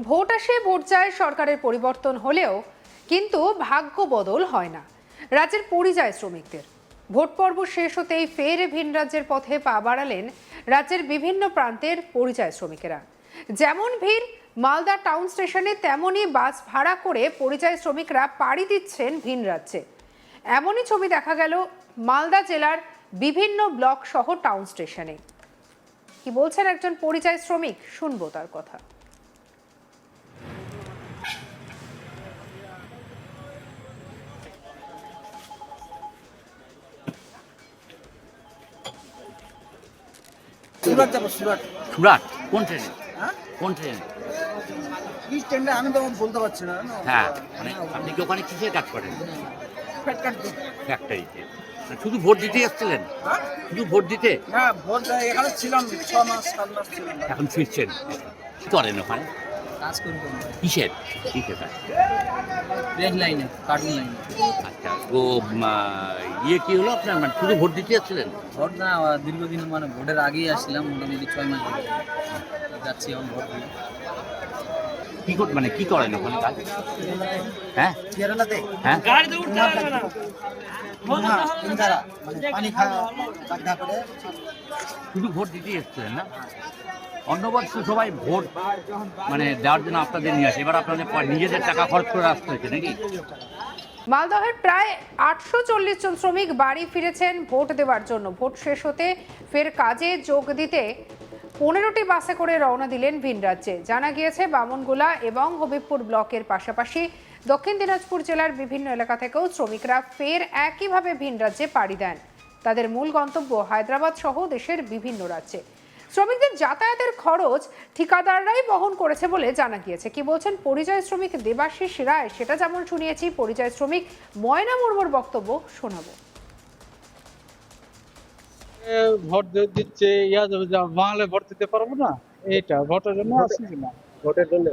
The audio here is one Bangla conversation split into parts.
ভোট আসে ভোট যায়, সরকারের পরিবর্তন হলেও কিন্তু ভাগ্য বদল হয় না রাজ্যের পরিযায়ী শ্রমিকদের। ভোট পর্ব শেষ হতেই ফের ভিন রাজ্যের পথে পা বাড়ালেন রাজ্যের বিভিন্ন প্রান্তের পরিযায়ী শ্রমিকেরা। যেমন ভিড় মালদা টাউন স্টেশনে, তেমনই বাস ভাড়া করে পরিযায়ী শ্রমিকরা পাড়ি দিচ্ছেন ভিন রাজ্যে। এমনই ছবি দেখা গেল মালদা জেলার বিভিন্ন ব্লক সহ টাউন স্টেশনে। কি বলছেন একজন পরিযায়ী শ্রমিক, শুনবো তার কথা। সুরাট যাবো, সুরাট। সুরাট কোন ট্রেনে? হ্যাঁ, কোন ট্রেনে? কি ট্রেনটা আমি তো বলতে পারছি না। হ্যাঁ, মানে আপনি কি ওখানে কিসের কাজ করেন? ফ্যাট কাটতে। ফ্যাক্টরিতে। শুধু ভোট দিতে এসেছিলেন? হ্যাঁ, শুধু ভোট দিতে? না ভোট এখানে ছিলাম 6 মাস 7 মাস ছিলাম। এখন ফিরছেন? কি করেন ওখানে? কাজ করি তো কিসের কিসের কাজ? ট্রেন লাইনে, কার্টুন লাইনে। আচ্ছা, তো ইয়ে কি হলো আপনার, মানে শুধু ভোট দিতে এসেছিলেন? ভোট না, দীর্ঘদিন মানে ভোটের আগেই আসছিলাম, মোটামুটি 6 মাস ধরে যাচ্ছি এখন ভোট দিয়ে। কি মানে কি করেন ওখানে কাজ? হ্যাঁ কেরালাতে হ্যাঁ, মানে পানি খাওয়া গাড্ডা করে। শুধু ভোট দিতেই এসেছিলেন না? অন্য বর্ষ সবাই ভোট মানে দেওয়ার জন্য আপনাদের নিয়ে আসে, এবার আপনাদের নিজেদের টাকা খরচ করে আসতে হয়েছে নাকি? মালদহের প্রায় 840 জন শ্রমিক বাড়ি ফিরেছেন ভোট দেওয়ার জন্য। ভোট শেষ হতে ফের কাজে যোগ দিতে 15টি বাসে করে রওনা দিলেন ভিন রাজ্যে। জানা গিয়েছে বামনগোলা এবং হবিবপুর ব্লকের পাশাপাশি দক্ষিণ দিনাজপুর জেলার বিভিন্ন এলাকা থেকেও শ্রমিকরা ফের একইভাবে ভিন রাজ্যে পাড়ি দেন। তাদের মূল গন্তব্য হায়দ্রাবাদ সহ দেশের বিভিন্ন রাজ্যে। শ্রমিকদের যাতায়াতের খরচ ঠিকাদাররাই বহন করেছে বলে জানা গিয়েছে। কি বলছেন পরিযায়ী শ্রমিক দেবাশিস রায়, সেটা যেমন শুনিয়েছি, পরিযায়ী শ্রমিক ময়না মুর্মুর বক্তব্য শোনাবো। ভোট দিচ্ছে বাংলায় ভোট দিতে পারবো না, এইটা ভোটের জন্য আসছি না। ভোটের জন্য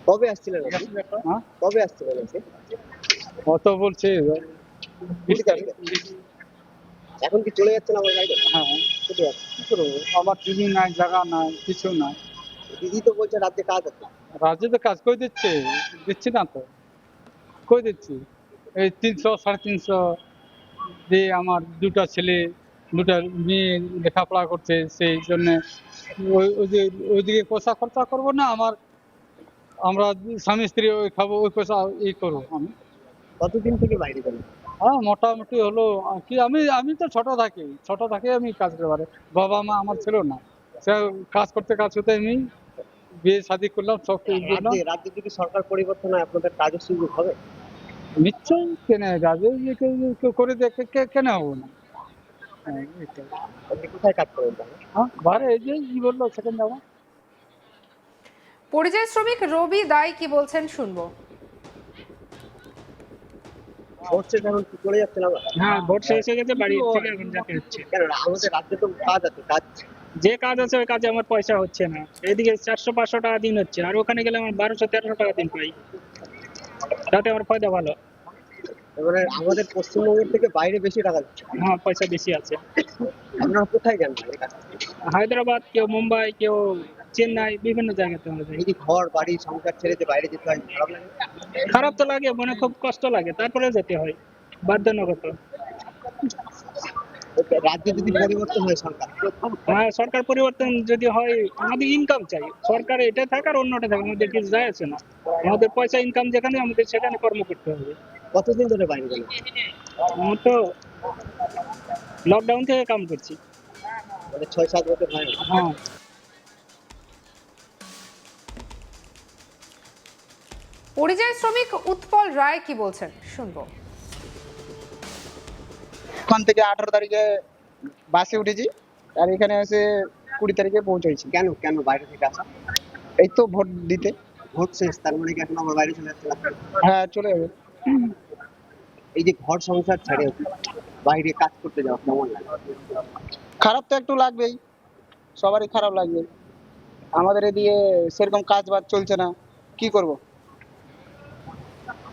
কবে আসছিলেন আপনি? হ্যাঁ, কবে আসছিলেন আপনি? কত বলছে? 20 তারিখে। এখন কি চলে যাচ্ছেন আমার গাড়িতে? হ্যাঁ, চলে যাচ্ছে। কি করবো? আবার টিভি নাই, জায়গা নাই, কিছু নাই। দিদি তো বলছে রাজ্যে কাজ আছে। রাজ্যে তো কাজ করে দিচ্ছি না তো, কই দিচ্ছি। এই 300 350 দিয়ে আমার দুটা ছেলে দুটা মেয়ে লেখাপড়া করছে, সেই জন্য ওইদিকে পয়সা খরচা করবো না। আমরা স্বামী স্ত্রী ওই খাবো, ওই পয়সা এই করবো আমি। কতদিন থেকে বাইরে গেলেন? হ্যাঁ, মোটামুটি হলো কি, আমি তো ছোট থাকি আমি কাজ করতে পারি। বাবা মা আমার ছিল না, সে কাজ করতে আমি বিয়ে শাদী করলাম, সব কিছু দিলাম। রাজ্যে যদি সরকার পরিবর্তন হয় আপনাদের কাজের সুযোগ হবে? নিশ্চয়ই, কেন রাজে কেউ করে দেখে কেন হবো না। হ্যাঁ, এইটাই। আপনি কোথায় কাজ করেন তাহলে? হ্যাঁ, বারে এই যে কি বললো সেখানে যাবো। পরিযায়ী শ্রমিক রবি দাই কি বলছেন শুনবো। ভোট শেষ, এখন কি চলে যাচ্ছেন আবার? হ্যাঁ, ভোট শেষ হয়ে গেছে, বাড়ি থেকে এখন যেতে হচ্ছে। কেন আমাদের রাজ্যে তো কাজ আছে, কাজ যে কাজ আছে ওই কাজে আমার পয়সা হচ্ছে না। এদিকে 400-500 টাকা দিন হচ্ছে, আর ওখানে গেলে আমার 1200-1300 টাকা দিন পাই। তাতে আমার ফায়দা ভালো। এবারে আমাদের পশ্চিমবঙ্গের থেকে বাইরে বেশি টাকা দিচ্ছে। হ্যাঁ, পয়সা বেশি আছে। আপনারা কোথায় যান বাইরে কাজ করতে? হায়দ্রাবাদ, কেউ মুম্বাই, কেউ চেন্নাই, বিভিন্ন জায়গাতে আমরা যাই। এই যে ঘর বাড়ি সংসার ছেড়ে যে বাইরে যেতে হয়, খারাপ লাগে? খারাপ তো লাগে, মনে খুব কষ্ট লাগে, তারপরে যেতে হয় বাধ্যগত। রাজ্যে যদি পরিবর্তন হয় সরকার, হ্যাঁ, সরকার পরিবর্তন যদি হয়, আমাদের ইনকাম চাই। সরকার এটা থাক আর অন্যটা থাক, আমাদের কিছু যায় আছে না। আমাদের পয়সা ইনকাম যেখানে, আমাদের সেখানে কর্ম করতে হবে। কতদিন ধরে বাইরে গেলেন? আমার তো লকডাউন থেকে কাম করছি। মানে 6-7 বছর হয় না? হ্যাঁ, পরিযায়ী শ্রমিক উৎপল রায় কি বলছেন শুনবো। ওখান থেকে 18 তারিখে বাসে উঠেছি, আর এখানে এসে 20 তারিখে পৌঁছেছি। কেন কেন বাইরে থেকে আসা? এই তো ভোট দিতে। ভোট শেষ, তার মানে কি এখন আমার বাইরে চলে যাচ্ছে? হ্যাঁ, চলে যাবে। এই যে ঘর সংসার ছেড়ে বাইরে কাজ করতে যাওয়া কেমন লাগে? খারাপ তো একটু লাগবেই, সবারই খারাপ লাগবে। আমাদের এদিকে সেরকম কাজ বাজ চলছে না, কি করব।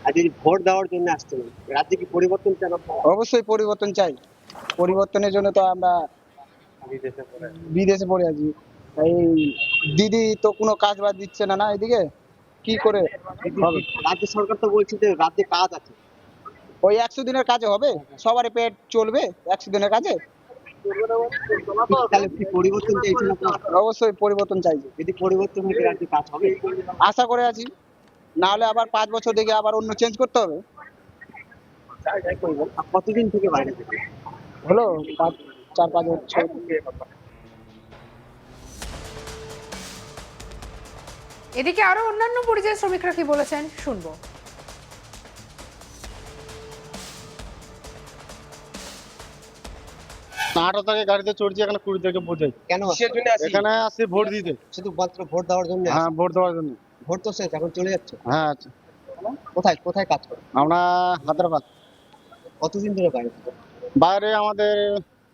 আর যদি ভোট দেওয়ার জন্য আসছেন, রাজ্যে কি পরিবর্তন চান আপনারা? অবশ্যই পরিবর্তন চাই। পরিবর্তনের জন্য তো আমরা বিদেশে পড়ে আছি। এই দিদি তো কোনো কাজ বাজ দিচ্ছে না না এদিকে, কি করে হবে? রাজ্য সরকার তো বলছে যে রাজ্যে কাজ আছে। ওই 100 দিনের কাজে হবে? সবারই পেট চলবে 100 দিনের কাজে? তাহলে কি পরিবর্তন চাইছেন আপনারা? অবশ্যই পরিবর্তন চাইছি, যদি পরিবর্তন হয় তাহলে রাজ্যে কাজ হবে। আশা করে আছি। না হলে আবার 5 বছর দেখে আবার অন্য চেঞ্জ করতে হবে। আর কতদিন থেকে বাইরে থেকে? হলো 4-5 বছর। এদিকে আরো অন্যান্য পরিযায়ী শ্রমিকরা কি বলেছেন শুনবো। আঠারো তারিখে গাড়িতে চড়ছি, এখানে 20 তারিখে বোঝাই। কেন এখানে আসছি ভোট দিতে। শুধু মাত্র ভোট দেওয়ার জন্য? হ্যাঁ, ভোট দেওয়ার জন্য। ভোট তো শেষ, এখন চলে যাচ্ছে। হ্যাঁ, আচ্ছা। কোথায় কোথায় কাজ করে? আমরা হায়দ্রাবাদ। কতদিন ধরে বাইরে থেকে? বাইরে আমাদের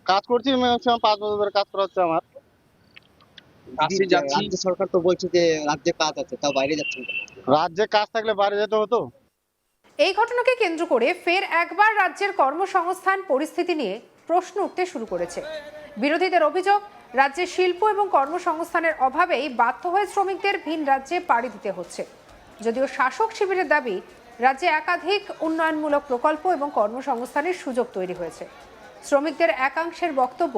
কাজ করছি, ম্যাক্সিমাম 5 বছর ধরে কাজ করা হচ্ছে আমার। রাজ্য সরকার তো বলছে যে রাজ্যে কাজ আছে, তাও বাইরে যাচ্ছেন কেন? রাজ্যে কাজ থাকলে বাইরে যেতে হতো। এই ঘটনাকে কেন্দ্র করে ফের একবার রাজ্যের কর্মসংস্থান পরিস্থিতি নিয়ে প্রশ্ন উঠতে শুরু করেছে। বিরোধীদের অভিযোগ, রাজ্যে শিল্প এবং কর্মসংস্থানের অভাবেই বাধ্য হয়ে শ্রমিকদের ভিন রাজ্যে পাড়ি দিতে হচ্ছে। যদিও শাসক শিবিরের দাবি, রাজ্যে একাধিক উন্নয়নমূলক প্রকল্প এবং কর্মসংস্থানের সুযোগ তৈরি হয়েছে। শ্রমিকদের একাংশের বক্তব্য,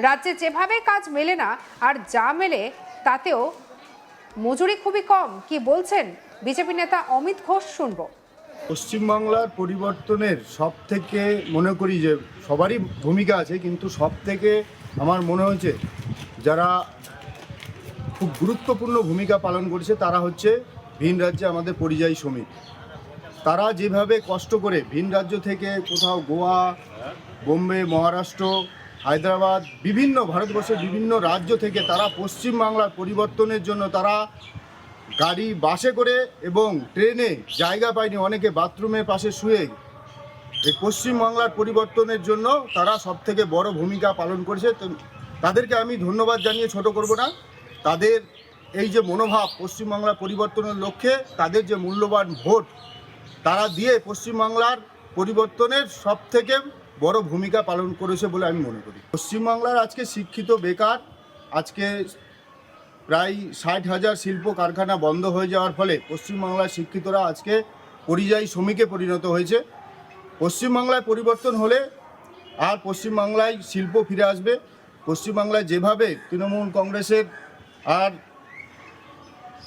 রাজ্যে যেভাবে কাজ মেলে না, আর যা মেলে তাতেও মজুরি খুবই কম। কি বলছেন বিজেপি নেতা অমিত ঘোষ, শুনবো। পশ্চিমবাংলার পরিবর্তনের সব থেকে মনে করি যে সবারই ভূমিকা আছে, কিন্তু সব থেকে আমার মনে হয়েছে যারা খুব গুরুত্বপূর্ণ ভূমিকা পালন করেছে তারা হচ্ছে ভিন রাজ্যে আমাদের পরিযায়ী শ্রমিক। তারা যেভাবে কষ্ট করে ভিন রাজ্য থেকে কোথাও গোয়া, বোম্বে, মহারাষ্ট্র, হায়দ্রাবাদ, বিভিন্ন ভারতবর্ষের বিভিন্ন রাজ্য থেকে তারা পশ্চিমবাংলার পরিবর্তনের জন্য তারা গাড়ি, বাসে করে এবং ট্রেনে জায়গা পায়নি, অনেকে বাথরুমের পাশে শুয়ে এই পশ্চিমবাংলার পরিবর্তনের জন্য তারা সব থেকে বড় ভূমিকা পালন করেছে। তো তাদেরকে আমি ধন্যবাদ জানিয়ে ছোট করব না। তাদের এই যে মনোভাব পশ্চিমবাংলার পরিবর্তনের লক্ষ্যে, তাদের যে মূল্যবান ভোট তারা দিয়ে পশ্চিমবাংলার পরিবর্তনের সব থেকে বড় ভূমিকা পালন করেছে বলে আমি মনে করি। পশ্চিমবাংলার আজকে শিক্ষিত বেকার, আজকে প্রায় 60,000 শিল্প কারখানা বন্ধ হয়ে যাওয়ার ফলে পশ্চিমবাংলার শিক্ষিতরা আজকে পরিযায়ী শ্রমিকে পরিণত হয়েছে। পশ্চিমবাংলায় পরিবর্তন হলে আর পশ্চিমবাংলায় শিল্প ফিরে আসবে। পশ্চিমবাংলায় যেভাবে তৃণমূল কংগ্রেসের আর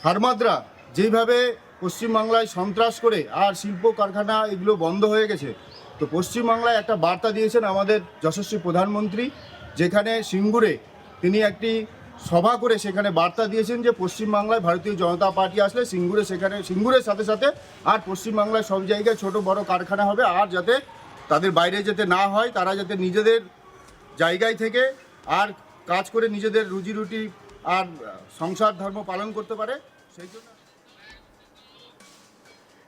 ফার্মাদরা যেভাবে পশ্চিমবাংলায় সন্ত্রাস করে আর শিল্প কারখানা এগুলো বন্ধ হয়ে গেছে, তো পশ্চিমবাংলায় একটা বার্তা দিয়েছেন আমাদের যশস্বী প্রধানমন্ত্রী, যেখানে সিঙ্গুরে তিনি একটি সভা করে সেখানে বার্তা দিয়েছেন যে পশ্চিমবাংলায় ভারতীয় জনতা পার্টি আসলে সিঙ্গুরের সাথে সাথে আর পশ্চিমবাংলায় সব জায়গায় ছোট বড় কারখানা হবে, আর যাতে তাদের বাইরে যেতে না হয়, তারা যাতে নিজেদের জায়গায় থেকে আর কাজ করে নিজেদের রুজি রুটি আর সংসার ধর্ম পালন করতে পারে, সেই জন্য।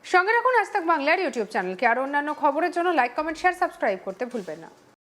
সঙ্গে রাখুন আজ তাক বাংলার ইউটিউব চ্যানেলকে। আর অন্যান্য খবরের জন্য লাইক, কমেন্ট, শেয়ার, সাবস্ক্রাইব করতে ভুলবেন না।